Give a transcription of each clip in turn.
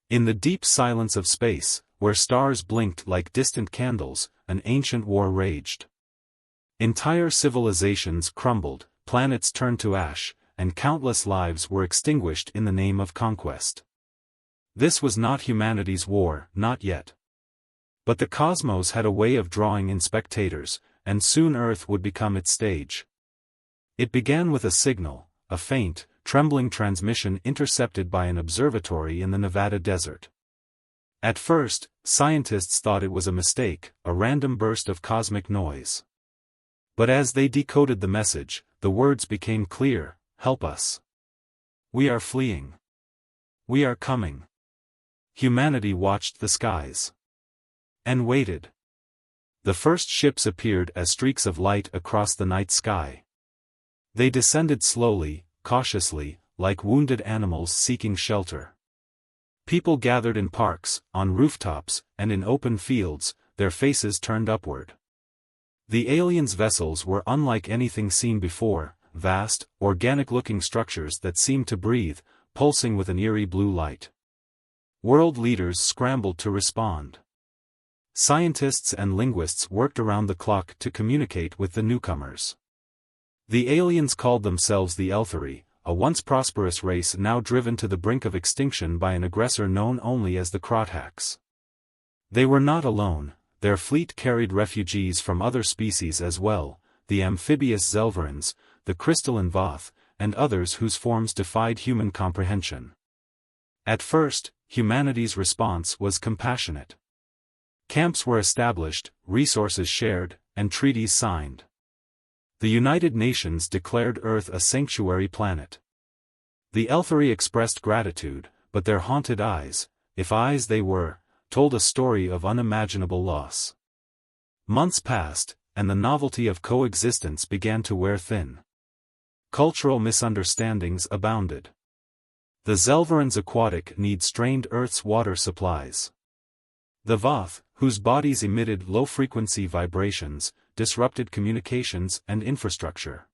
In the deep silence of space, where stars blinked like distant candles, an ancient war raged. Entire civilizations crumbled, planets turned to ash, and countless lives were extinguished in the name of conquest. This was not humanity's war, not yet. But the cosmos had a way of drawing in spectators, and soon Earth would become its stage. It began with a signal, a faint, trembling transmission intercepted by an observatory in the Nevada desert. At first, scientists thought it was a mistake, a random burst of cosmic noise. But as they decoded the message, the words became clear: "Help us. We are fleeing. We are coming." Humanity watched the skies. And waited. The first ships appeared as streaks of light across the night sky. They descended slowly, cautiously, like wounded animals seeking shelter. People gathered in parks, on rooftops, and in open fields, their faces turned upward. The aliens' vessels were unlike anything seen before, vast, organic-looking structures that seemed to breathe, pulsing with an eerie blue light. World leaders scrambled to respond. Scientists and linguists worked around the clock to communicate with the newcomers. The aliens called themselves the Elthari, a once prosperous race now driven to the brink of extinction by an aggressor known only as the Krathax. They were not alone, their fleet carried refugees from other species as well, the amphibious Zelvarans, the crystalline Voth, and others whose forms defied human comprehension. At first, humanity's response was compassionate. Camps were established, resources shared, and treaties signed. The United Nations declared Earth a sanctuary planet. The Elthari expressed gratitude, but their haunted eyes, if eyes they were, told a story of unimaginable loss. Months passed, and the novelty of coexistence began to wear thin. Cultural misunderstandings abounded. The Zelvarans' aquatic need strained Earth's water supplies. The Voth, whose bodies emitted low-frequency vibrations, disrupted communications and infrastructure.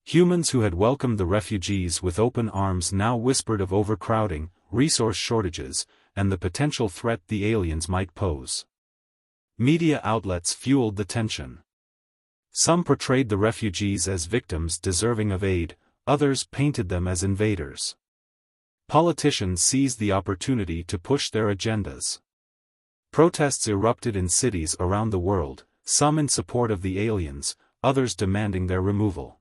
Humans who had welcomed the refugees with open arms now whispered of overcrowding, resource shortages, and the potential threat the aliens might pose. Media outlets fueled the tension. Some portrayed the refugees as victims deserving of aid, others painted them as invaders. Politicians seized the opportunity to push their agendas. Protests erupted in cities around the world, some in support of the aliens, others demanding their removal.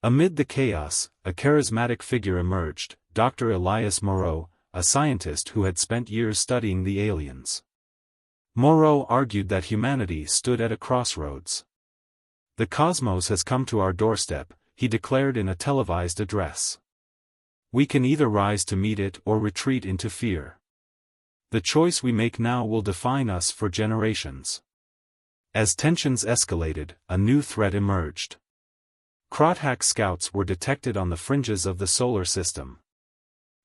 Amid the chaos, a charismatic figure emerged, Dr. Elias Moreau, a scientist who had spent years studying the aliens. Moreau argued that humanity stood at a crossroads. "The cosmos has come to our doorstep," he declared in a televised address. "We can either rise to meet it or retreat into fear. The choice we make now will define us for generations." As tensions escalated, a new threat emerged. Krathax scouts were detected on the fringes of the solar system.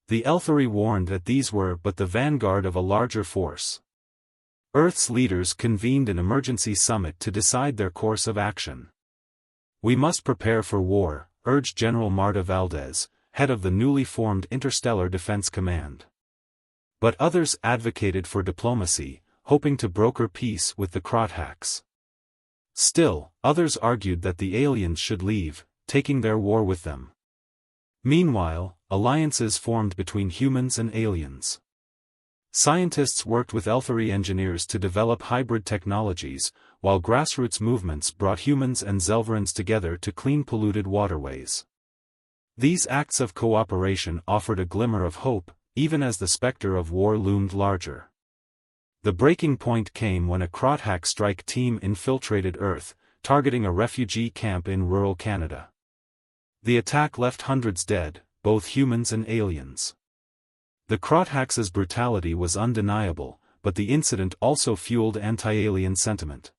The Elthari warned that these were but the vanguard of a larger force. Earth's leaders convened an emergency summit to decide their course of action. "We must prepare for war," urged General Marta Valdez, head of the newly formed Interstellar Defense Command. But others advocated for diplomacy, hoping to broker peace with the Krathax. Still, others argued that the aliens should leave, taking their war with them. Meanwhile, alliances formed between humans and aliens. Scientists worked with Elthari engineers to develop hybrid technologies, while grassroots movements brought humans and Zelvarans together to clean polluted waterways. These acts of cooperation offered a glimmer of hope, even as the specter of war loomed larger. The breaking point came when a Krathax strike team infiltrated Earth, targeting a refugee camp in rural Canada. The attack left hundreds dead, both humans and aliens. The Krathax's brutality was undeniable, but the incident also fueled anti-alien sentiment.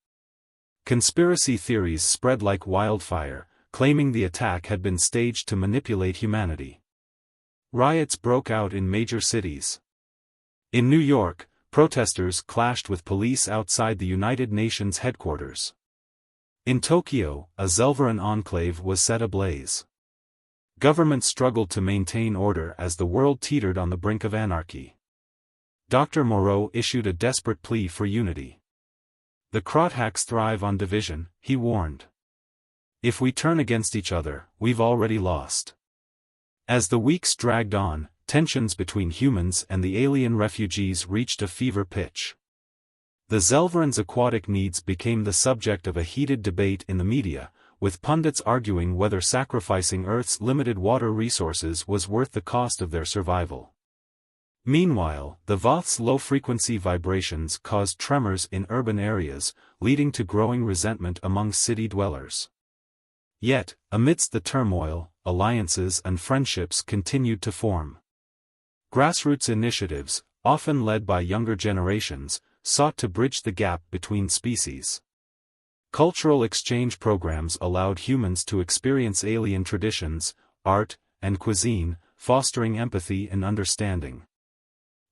Conspiracy theories spread like wildfire, claiming the attack had been staged to manipulate humanity. Riots broke out in major cities. In New York, protesters clashed with police outside the United Nations headquarters. In Tokyo, a Zelvaran enclave was set ablaze. Governments struggled to maintain order as the world teetered on the brink of anarchy. Dr. Moreau issued a desperate plea for unity. The Krathax thrive on division, he warned. If we turn against each other, we've already lost. As the weeks dragged on, tensions between humans and the alien refugees reached a fever pitch. The Zelveran's aquatic needs became the subject of a heated debate in the media, with pundits arguing whether sacrificing Earth's limited water resources was worth the cost of their survival. Meanwhile, the Voth's low-frequency vibrations caused tremors in urban areas, leading to growing resentment among city dwellers. Yet, amidst the turmoil, alliances and friendships continued to form. Grassroots initiatives, often led by younger generations, sought to bridge the gap between species. Cultural exchange programs allowed humans to experience alien traditions, art, and cuisine, fostering empathy and understanding.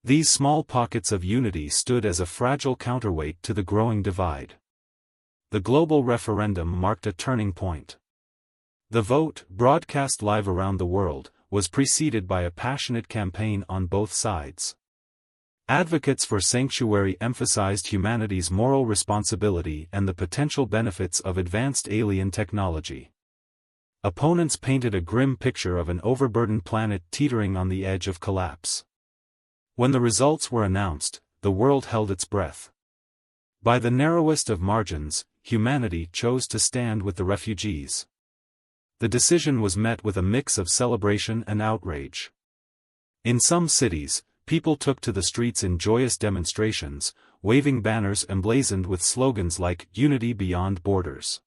These small pockets of unity stood as a fragile counterweight to the growing divide. The global referendum marked a turning point. The vote, broadcast live around the world, was preceded by a passionate campaign on both sides. Advocates for sanctuary emphasized humanity's moral responsibility and the potential benefits of advanced alien technology. Opponents painted a grim picture of an overburdened planet teetering on the edge of collapse. When the results were announced, the world held its breath. By the narrowest of margins, humanity chose to stand with the refugees. The decision was met with a mix of celebration and outrage. In some cities, people took to the streets in joyous demonstrations, waving banners emblazoned with slogans like "Unity Beyond Borders."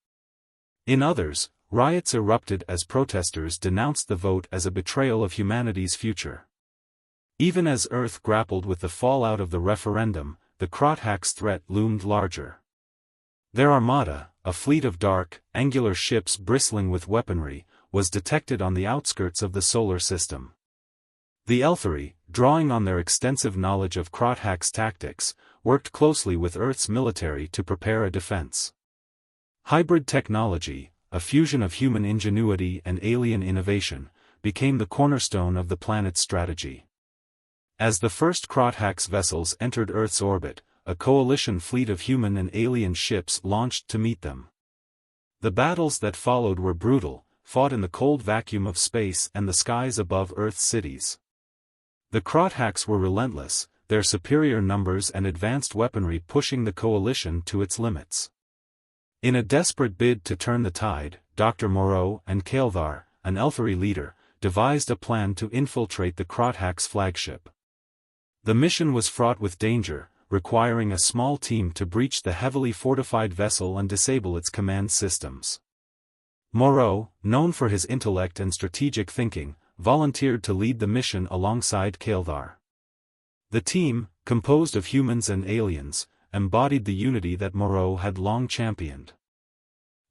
In others, riots erupted as protesters denounced the vote as a betrayal of humanity's future. Even as Earth grappled with the fallout of the referendum, the Krathax threat loomed larger. Their armada, a fleet of dark, angular ships bristling with weaponry, was detected on the outskirts of the solar system. The Elthari, drawing on their extensive knowledge of Krathax tactics, worked closely with Earth's military to prepare a defense. Hybrid technology, a fusion of human ingenuity and alien innovation, became the cornerstone of the planet's strategy. As the first Krathax vessels entered Earth's orbit, a coalition fleet of human and alien ships launched to meet them. The battles that followed were brutal, fought in the cold vacuum of space and the skies above Earth's cities. The Krathax were relentless, their superior numbers and advanced weaponry pushing the coalition to its limits. In a desperate bid to turn the tide, Dr. Moreau and Krathax, an Elthari leader, devised a plan to infiltrate the Krathax flagship. The mission was fraught with danger, requiring a small team to breach the heavily fortified vessel and disable its command systems. Moreau, known for his intellect and strategic thinking, volunteered to lead the mission alongside Krathax. The team, composed of humans and aliens, embodied the unity that Moreau had long championed.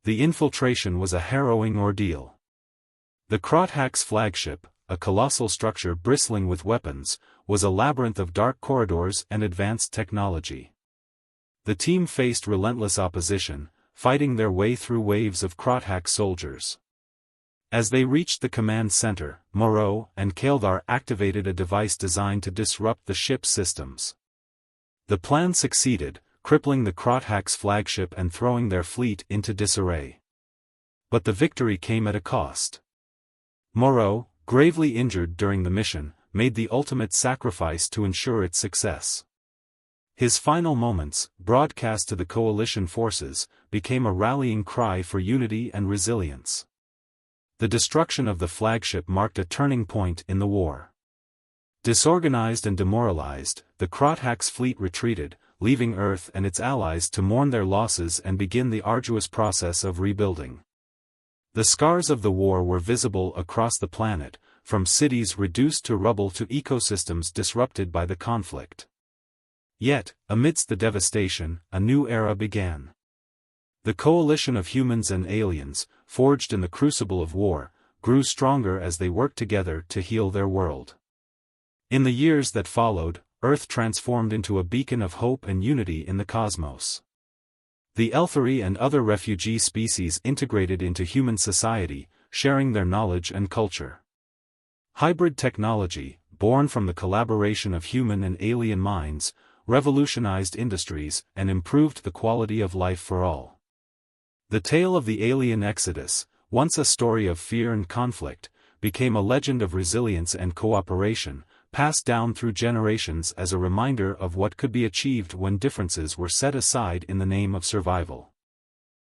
The infiltration was a harrowing ordeal. The Krathax flagship, a colossal structure bristling with weapons, was a labyrinth of dark corridors and advanced technology. The team faced relentless opposition, fighting their way through waves of Krathax soldiers. As they reached the command center, Moreau and Krathax activated a device designed to disrupt the ship's systems. The plan succeeded, crippling the Krathax flagship and throwing their fleet into disarray. But the victory came at a cost. Moreau, gravely injured during the mission, made the ultimate sacrifice to ensure its success. His final moments, broadcast to the coalition forces, became a rallying cry for unity and resilience. The destruction of the flagship marked a turning point in the war. Disorganized and demoralized, the Krathax fleet retreated, leaving Earth and its allies to mourn their losses and begin the arduous process of rebuilding. The scars of the war were visible across the planet, from cities reduced to rubble to ecosystems disrupted by the conflict. Yet, amidst the devastation, a new era began. The coalition of humans and aliens, forged in the crucible of war, grew stronger as they worked together to heal their world. In the years that followed, Earth transformed into a beacon of hope and unity in the cosmos. The Elthari and other refugee species integrated into human society, sharing their knowledge and culture. Hybrid technology, born from the collaboration of human and alien minds, revolutionized industries, and improved the quality of life for all. The tale of the alien exodus, once a story of fear and conflict, became a legend of resilience and cooperation, passed down through generations as a reminder of what could be achieved when differences were set aside in the name of survival.